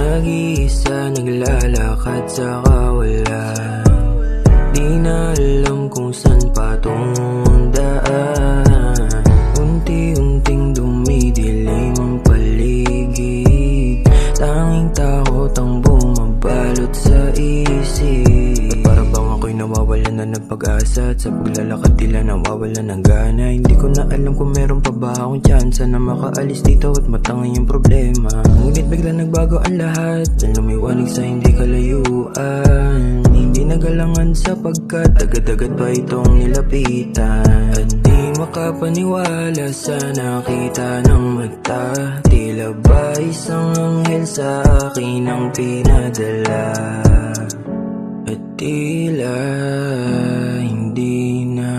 Nag-iisa naglalakad sa kawalan, di na alam kung saan patungong daan. Unti-unting dumidilim ang paligid, tanging takot ang bumabalot sa isip. Para bang ako'y nawawalan na ng pag-asa, at sa paglalakad tila nawawalan ng gana. Hindi ko na alam kung meron pa ba akong tsansa na makaalis dito at matangay yung problema. Ngunit bigla nagbago ang lahat, na lumiwanag sa hindi kalayuan. Hindi nagalangan sapagkat agad-agad pa itong nilapitan. At di makapaniwala sa nakita ng mata, tila ba isang anghel sa akin ang pinadala. At tila hindi na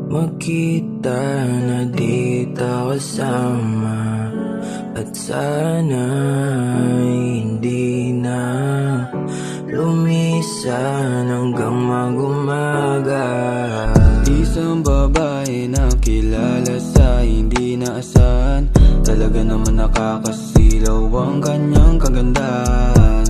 makita na di tayo kasama. At sana hindi na lumisan hanggang mag-umaga. Isang babae na kilala sa hindi naasahan, talaga naman nakakasilaw ang kanyang kagandahan.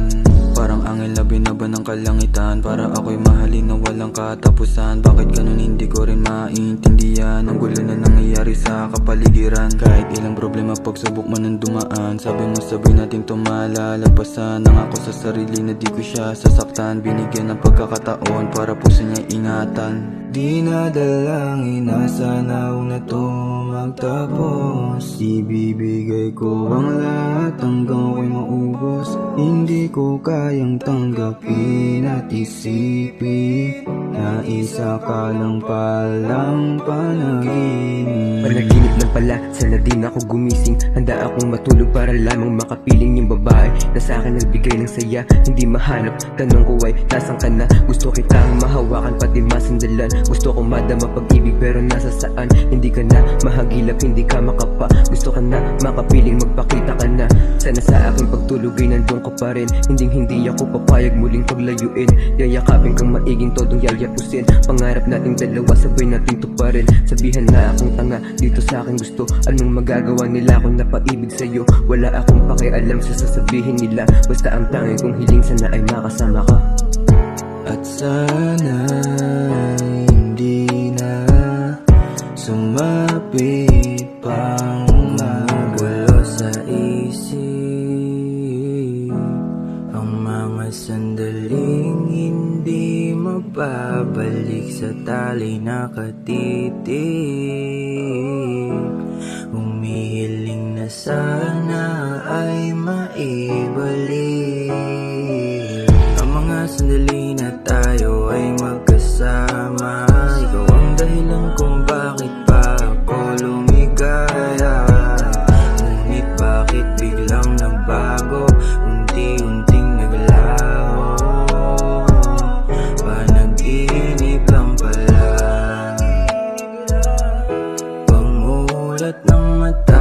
Parang angel na binaban ng kalangitan, para ako'y mahalin na walang katapusan. Bakit ganun hindi ko rin maintindihan, ang gulo na nangyayari sa kapaligiran. Kahit ilang problema pagsubok man ang dumaan, sabi mo sabay nating tumalalagpasan. Nangako sa sarili na di ko siya sasaktan, binigyan ng pagkakataon para puso niya ingatan. Di nadalangin na sana na to magtapos, ibibigay ko ang lahat hanggang ako'y maubos. Hindi ko kayang tanggapin at isipin na isa ka lang palang panaginip. Panaginip lang pala, sana din ako gumising. Handa akong matulog para lamang makapiling yung babae na sa akin nagbigay ng saya. Hindi mahanap, tanong ko ay nasan ka na? Gusto kitang mahawakan pati masandalan. Gusto ko madama pag-ibig pero nasa saan? Hindi ka na mahagilap, hindi ka makapa. Gusto ka na makapiling, magpakita ka na. Sana sa aking pagtulog ay nandun ka pa rin. Hindi ako papayag muling paglayuin. Yayakapin kang maiging todong yayapusin. Pangarap nating dalawa sabay nating tuparin. Sabihan na akong tanga dito sa aking gusto. Anong magagawa nila kung napaibig sa'yo? Wala akong pakialam sa sasabihin nila, basta ang tanging kong hiling sana ay makasama ka. At sana hindi na sumapit pang magulo sa isip ang mga sandaling hindi mababalik sa tali nakatitig. Humihiling na sana ay maibalik ang mga sandali na tayo ay magkasama. Ikaw ang dahilan kung bakit pa ako lumigaya. Ngunit bakit biglang nagbago, unti-unting naglaho? Panaginip lang pala, pangulat ng mata